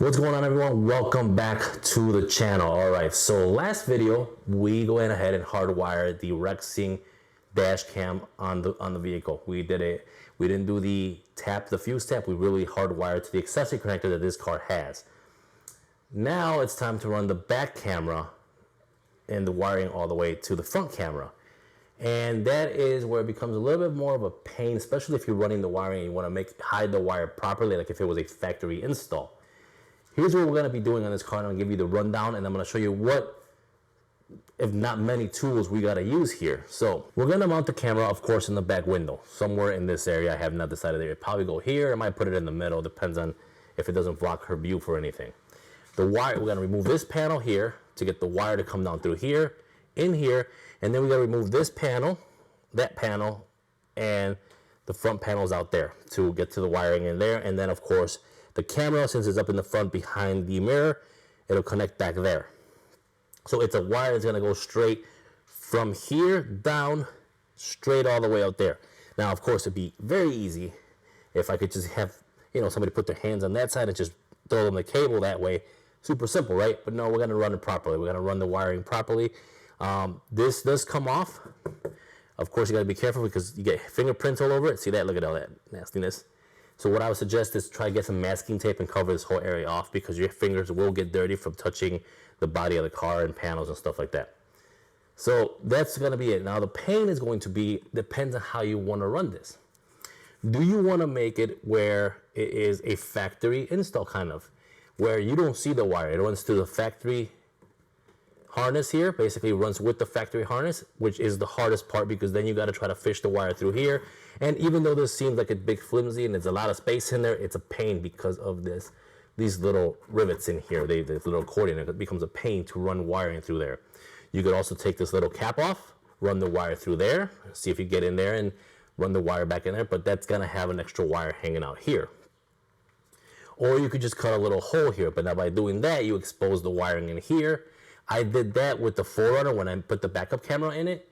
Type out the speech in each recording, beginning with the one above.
What's going on, everyone? Welcome back to the channel. All right, so last video we went ahead and hardwired the Rexing dash cam on the vehicle. We didn't do the fuse tap. We really hardwired to the accessory connector that this car has. Now it's time to run the back camera and the wiring all the way to the front camera. And that is where it becomes a little bit more of a pain, especially if you're running the wiring and you want to hide the wire properly, like if it was a factory install. Here's what we're going to be doing on this car, and I'm going to give you the rundown, and I'm going to show you what, if not many, tools we got to use here. So we're going to mount the camera, of course, in the back window, somewhere in this area. I have not decided. It probably go here. I might put it in the middle. Depends on if it doesn't block her view for anything. The wire, we're going to remove this panel here to get the wire to come down through here, in here, and then we got to remove this panel, that panel, and the front panels out there to get to the wiring in there. And then, of course, the camera, since it's up in the front behind the mirror, it'll connect back there. So it's a wire that's gonna go straight from here down, straight all the way out there. Now, of course, it'd be very easy if I could just have, somebody put their hands on that side and just throw them the cable that way. Super simple, right? But no, we're gonna run it properly. We're gonna run the wiring properly. This does come off. Of course, you gotta be careful because you get fingerprints all over it. See that? Look at all that nastiness. So what I would suggest is try to get some masking tape and cover this whole area off, because your fingers will get dirty from touching the body of the car and panels and stuff like that. So that's going to be it. Now the pain is going to be, depends on how you want to run this. Do you want to make it where it is a factory install, kind of, where you don't see the wire? It runs through the factory harness here, basically runs with the factory harness, which is the hardest part, because then you got to try to fish the wire through here. And even though this seems like a big flimsy and there's a lot of space in there, it's a pain because of these little rivets in here, the little accordion. It becomes a pain to run wiring through there. You could also take this little cap off, run the wire through there, see if you get in there and run the wire back in there, but that's gonna have an extra wire hanging out here. Or you could just cut a little hole here, but now by doing that, you expose the wiring in here. I did that with the 4Runner when I put the backup camera in it.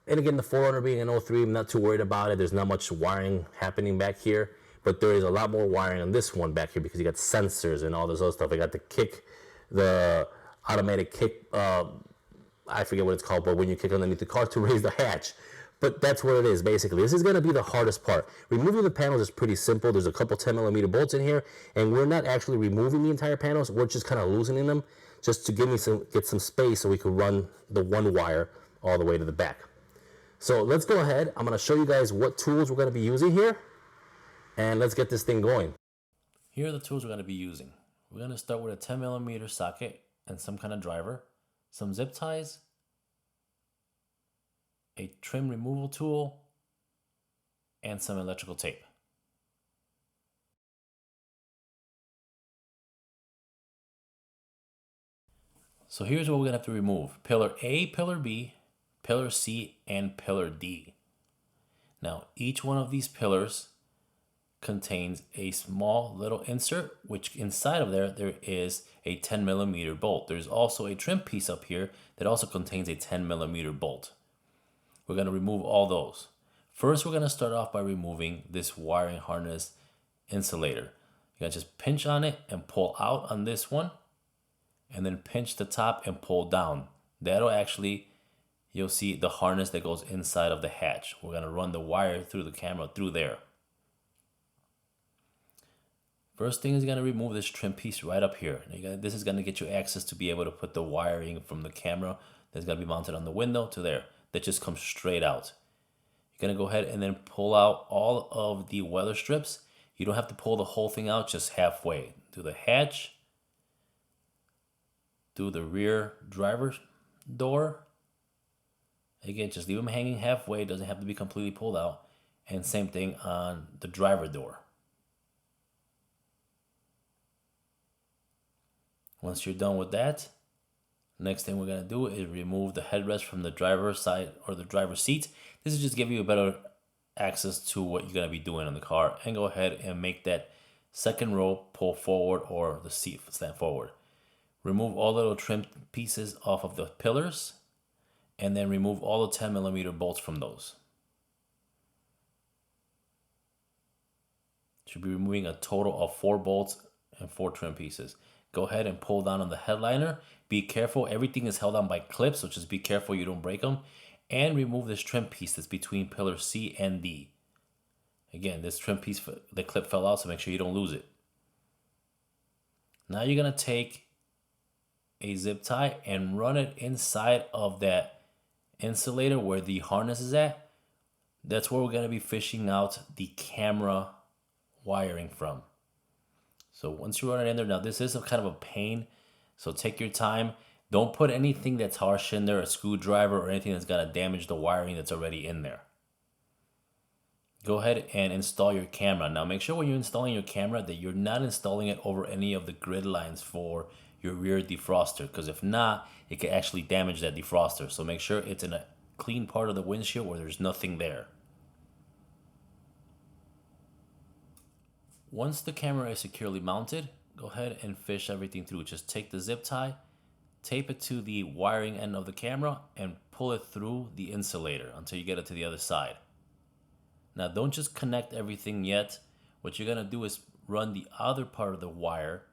And again, the 4Runner being an 03, I'm not too worried about it. There's not much wiring happening back here, but there is a lot more wiring on this one back here because you got sensors and all this other stuff. I got the automatic kick, I forget what it's called, but when you kick underneath the car to raise the hatch. But that's what it is, basically. This is going to be the hardest part. Removing the panels is pretty simple. There's a couple 10mm bolts in here, and we're not actually removing the entire panels. We're just kind of loosening them just to get some space so we can run the one wire all the way to the back. So let's go ahead. I'm going to show you guys what tools we're going to be using here, and let's get this thing going. Here are the tools we're going to be using. We're going to start with a 10mm socket and some kind of driver, some zip ties, a trim removal tool, and some electrical tape. So here's what we're going to have to remove: pillar A, pillar B, pillar C, and pillar D. Now, each one of these pillars contains a small little insert, which inside of there is a 10mm bolt. There's also a trim piece up here that also contains a 10mm bolt. We're going to remove all those. First, we're going to start off by removing this wiring harness insulator. You're going to just pinch on it and pull out on this one, and then pinch the top and pull down. That'll actually, you'll see the harness that goes inside of the hatch. We're going to run the wire through the camera through there. First thing is going to remove this trim piece right up here. This is going to get you access to be able to put the wiring from the camera that's going to be mounted on the window to there. That just comes straight out. You're going to go ahead and then pull out all of the weather strips. You don't have to pull the whole thing out, just halfway. Do the hatch, do the rear driver door. Again, just leave them hanging halfway. It doesn't have to be completely pulled out. And same thing on the driver door. Once you're done with that, next thing we're going to do is remove the headrest from the driver's side or the driver's seat. This is just giving you a better access to what you're going to be doing in the car. And go ahead and make that second row pull forward or the seat stand forward. Remove all the little trim pieces off of the pillars, and then remove all the 10mm bolts from those. Should be removing a total of 4 bolts and 4 trim pieces. Go ahead and pull down on the headliner. Be careful, everything is held on by clips, so just be careful you don't break them. And remove this trim piece that's between pillar C and D. Again, this trim piece, the clip fell out, so make sure you don't lose it. Now you're gonna take a zip tie and run it inside of that insulator where the harness is at. That's where we're gonna be fishing out the camera wiring from. So once you run it in there, now this is a kind of a pain, so take your time. Don't put anything that's harsh in there, a screwdriver or anything that's gonna damage the wiring that's already in there. Go ahead and install your camera. Now make sure when you're installing your camera that you're not installing it over any of the grid lines for your rear defroster, because if not, it can actually damage that defroster. So make sure it's in a clean part of the windshield where there's nothing there. Once the camera is securely mounted, go ahead and fish everything through. Just take the zip tie, tape it to the wiring end of the camera, and pull it through the insulator until you get it to the other side. Now don't just connect everything yet. What you're gonna do is run the other part of the wire,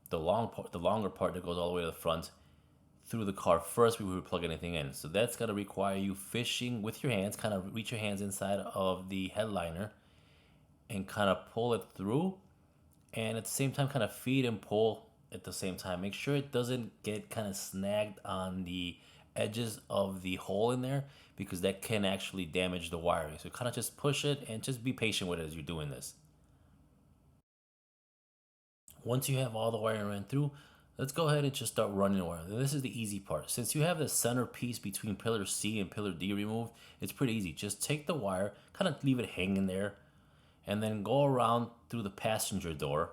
the longer part that goes all the way to the front, through the car first before we plug anything in. So that's gonna require you fishing with your hands, kind of reach your hands inside of the headliner and kind of pull it through, and at the same time kind of feed and pull at the same time. Make sure it doesn't get kind of snagged on the edges of the hole in there, because that can actually damage the wiring. So kind of just push it and just be patient with it as you're doing this. Once you have all the wiring ran through, let's go ahead and just start running the wire. This is the easy part. Since you have the center piece between pillar C and pillar D removed, it's pretty easy. Just take the wire, kind of leave it hanging there, and then go around through the passenger door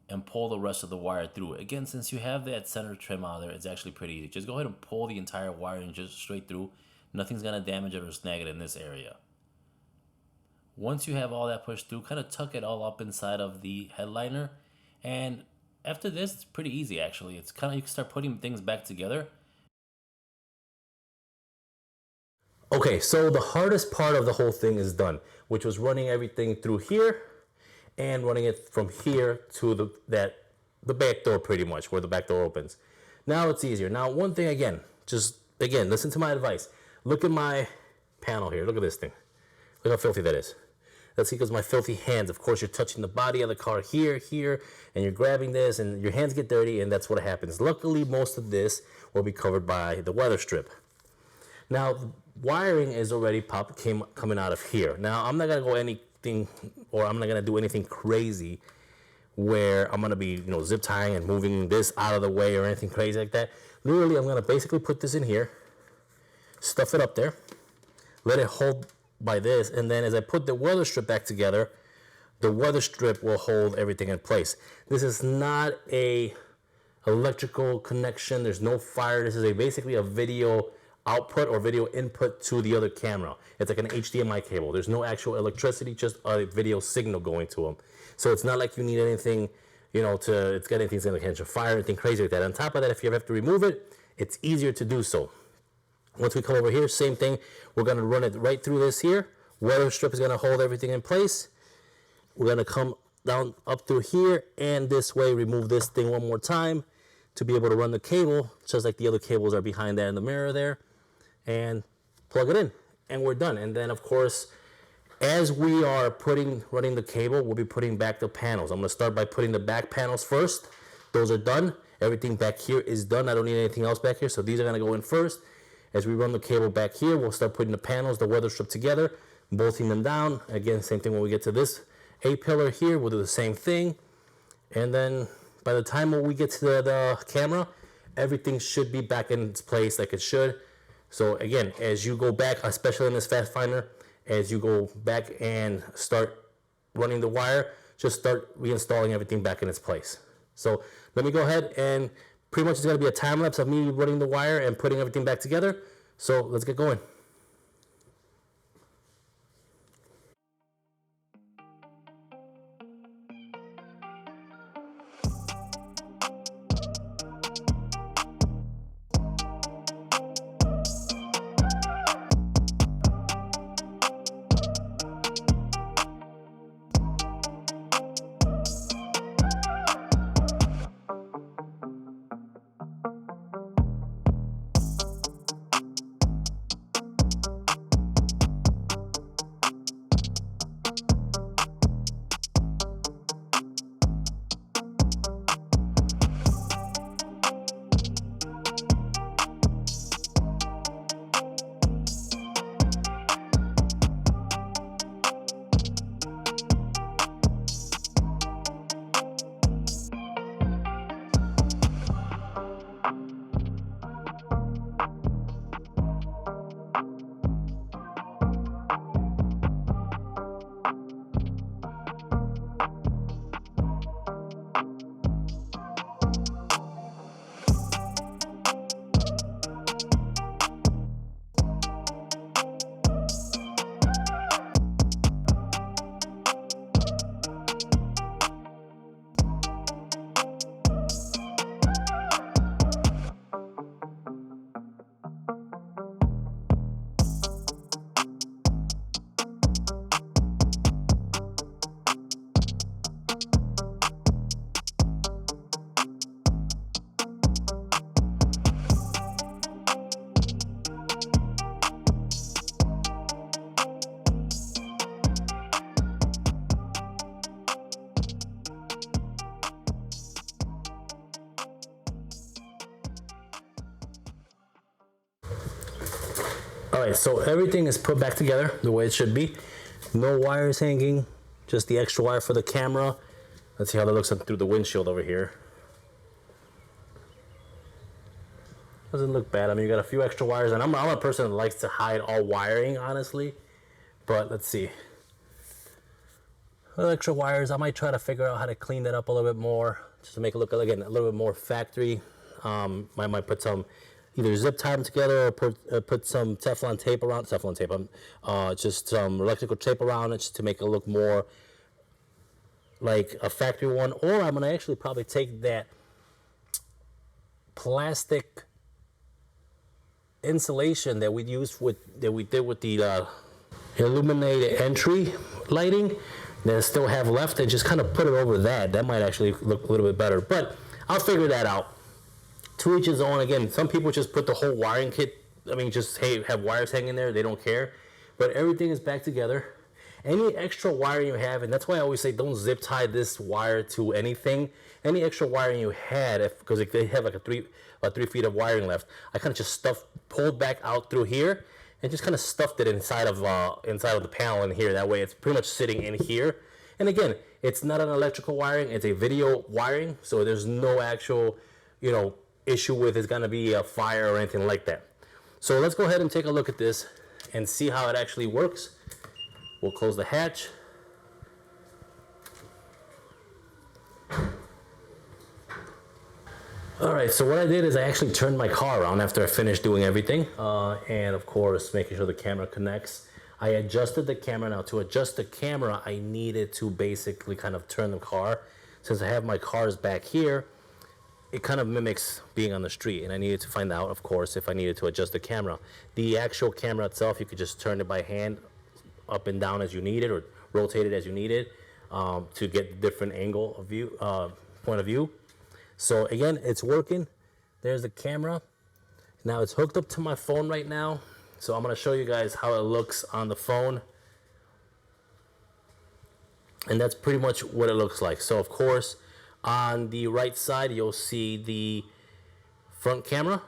and pull the rest of the wire through. Again, since you have that center trim out there, it's actually pretty easy. Just go ahead and pull the entire wiring just straight through. Nothing's gonna damage it or snag it in this area. Once you have all that pushed through, kind of tuck it all up inside of the headliner. And after this, it's pretty easy actually. It's kind of, you can start putting things back together. Okay, so the hardest part of the whole thing is done, which was running everything through here and running it from here to the back door, pretty much where the back door opens. Now it's easier. Now one thing again, listen to my advice. Look at my panel here. Look at this thing. Look how filthy that is. That's because my filthy hands. Of course, you're touching the body of the car here, and you're grabbing this, and your hands get dirty, and that's what happens. Luckily, most of this will be covered by the weather strip. Now, the wiring is already coming out of here. Now, I'm not gonna go I'm not gonna do anything crazy where I'm gonna be, zip tying and moving this out of the way or anything crazy like that. Literally, I'm gonna basically put this in here, stuff it up there, let it hold by this, and then as I put the weather strip back together, the weather strip will hold everything in place. This is not a electrical connection. There's no fire. This is basically a video output or video input to the other camera. It's like an HDMI cable. There's no actual electricity, just a video signal going to them. So it's not like you need anything, it's got anything to catch a fire, anything crazy like that. On top of that, if you ever have to remove it, it's easier to do so. Once we come over here, same thing. We're gonna run it right through this here. Weather strip is gonna hold everything in place. We're gonna come down up through here and this way, remove this thing one more time to be able to run the cable, just like the other cables are behind that in the mirror there, and plug it in, and we're done. And then of course, as we are running the cable, we'll be putting back the panels. I'm gonna start by putting the back panels first. Those are done. Everything back here is done. I don't need anything else back here, so these are gonna go in first. As we run the cable back here, we'll start putting the panels, the weather strip together, bolting them down. Again, same thing when we get to this A-pillar here, we'll do the same thing. And then by the time when we get to the camera, everything should be back in its place like it should. So again, as you go back, especially in this fast finder, as you go back and start running the wire, just start reinstalling everything back in its place. So let me go ahead and pretty much it's going to be a time lapse of me running the wire and putting everything back together. So let's get going. All right, so everything is put back together the way it should be. No wires hanging, just the extra wire for the camera. Let's see how that looks through the windshield over here. Doesn't look bad. I mean, you got a few extra wires, and I'm a person that likes to hide all wiring, honestly. But let's see. Little extra wires. I might try to figure out how to clean that up a little bit more, just to make it look, again, a little bit more factory. I might put some, either zip tie them together or put some Teflon tape around, just some electrical tape around it, just to make it look more like a factory one. Or I'm gonna actually probably take that plastic insulation that we did with the illuminated entry lighting that I still have left, and just kind of put it over that. That might actually look a little bit better, but I'll figure that out. To each his own. Again, some people just put the whole wiring kit, I mean, just have wires hanging there, they don't care. But everything is back together. Any extra wiring you have, and that's why I always say don't zip tie this wire to anything. Any extra wiring you had, because if they have like about 3 feet of wiring left, I kind of just pulled back out through here, and just kind of stuffed it inside of the panel in here. That way it's pretty much sitting in here. And again, it's not an electrical wiring, it's a video wiring, so there's no actual, issue with it's gonna be a fire or anything like that. So let's go ahead and take a look at this and see how it actually works. We'll close the hatch. All right, so what I did is I actually turned my car around after I finished doing everything, and of course making sure the camera connects. I adjusted the camera. Now, to adjust the camera, I needed to basically kind of turn the car. Since I have my cars back here, it kind of mimics being on the street, and I needed to find out, of course, if I needed to adjust the camera. The actual camera itself, you could just turn it by hand up and down as you need it, or rotate it as you need it, to get a different angle of view, point of view. So again, it's working. There's the camera. Now it's hooked up to my phone right now. So I'm going to show you guys how it looks on the phone. And that's pretty much what it looks like. So of course, on the right side, you'll see the front camera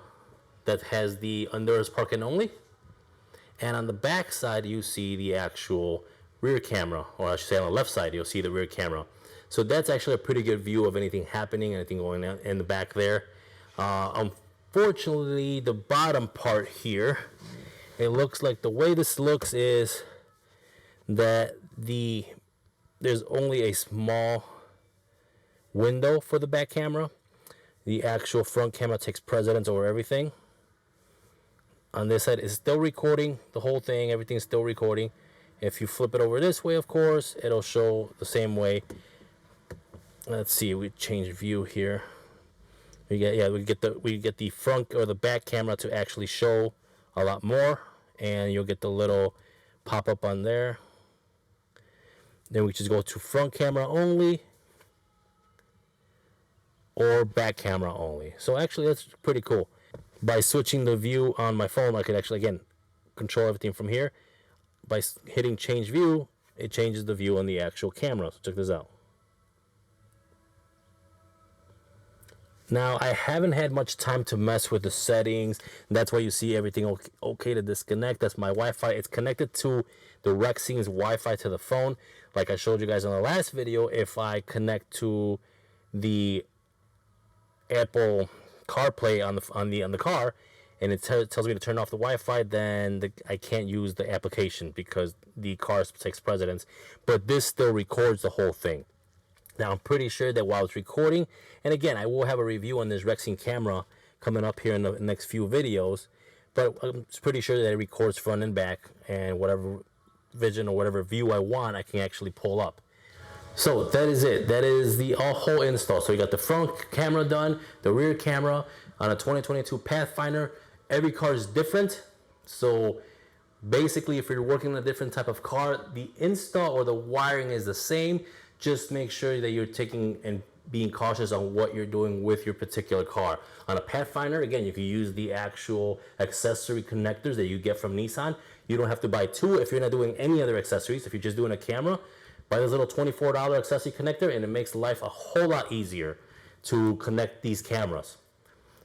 that has the Honduras parking only. And on the back side, you see the actual rear camera, or I should say on the left side, you'll see the rear camera. So that's actually a pretty good view of anything happening, anything going on in the back there. Unfortunately, the bottom part here, it looks like the way this looks is that there's only a small window for the back camera. The actual front camera takes precedence over everything. On this side, it's still recording the whole thing. Everything's still recording. If you flip it over this way, of course, it'll show the same way. Let's see, we change view here. We get the front or the back camera to actually show a lot more, and you'll get the little pop-up on there. Then we just go to front camera only or back camera only. So actually that's pretty cool. By switching the view on my phone, I can actually, again, control everything from here. By hitting change view, it changes the view on the actual camera. So check this out. Now, I haven't had much time to mess with the settings. That's why you see everything okay to disconnect. That's my Wi-Fi. It's connected to the Rexing's Wi-Fi to the phone. Like I showed you guys in the last video, if I connect to the Apple CarPlay on the car, and it tells me to turn off the Wi-Fi, then I can't use the application because the car takes precedence. But this still records the whole thing. Now, I'm pretty sure that while it's recording, and again, I will have a review on this Rexing camera coming up here in the next few videos, but I'm pretty sure that it records front and back, and whatever vision or whatever view I want, I can actually pull up. So that is it. That is the whole install. So you got the front camera done, the rear camera on a 2022 Pathfinder. Every car is different. So basically, if you're working on a different type of car, the install or the wiring is the same. Just make sure that you're taking and being cautious on what you're doing with your particular car. On a Pathfinder, again, you can use the actual accessory connectors that you get from Nissan. You don't have to buy two if you're not doing any other accessories. If you're just doing a camera, buy this little $24 accessory connector, and it makes life a whole lot easier to connect these cameras.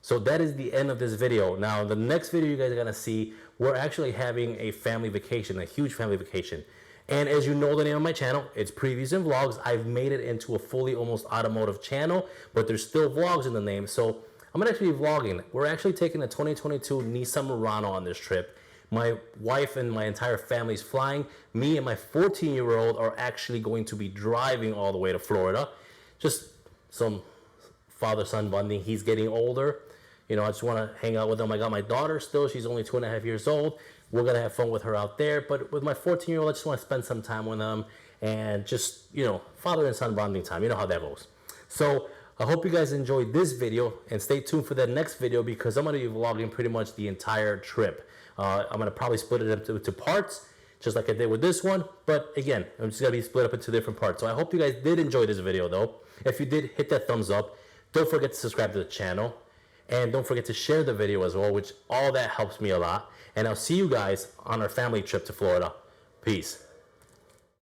So that is the end of this video. Now, the next video you guys are gonna see, we're actually having a family vacation, a huge family vacation. And as you know the name of my channel, it's Previews and Vlogs. I've made it into a fully almost automotive channel, but there's still vlogs in the name. So I'm gonna actually be vlogging. We're actually taking a 2022 Nissan Murano on this trip. My wife and my entire family is flying. Me and my 14-year-old are actually going to be driving all the way to Florida. Just some father-son bonding. He's getting older. You know, I just want to hang out with him. I got my daughter still. She's only 2.5 years old. We're going to have fun with her out there. But with my 14-year-old, I just want to spend some time with him and just, you know, father and son bonding time. You know how that goes. So I hope you guys enjoyed this video, and stay tuned for the next video because I'm going to be vlogging pretty much the entire trip. I'm going to probably split it up into parts, just like I did with this one. But again, I'm just going to be split up into different parts. So I hope you guys did enjoy this video, though. If you did, hit that thumbs up. Don't forget to subscribe to the channel. And don't forget to share the video as well, which all that helps me a lot. And I'll see you guys on our family trip to Florida. Peace.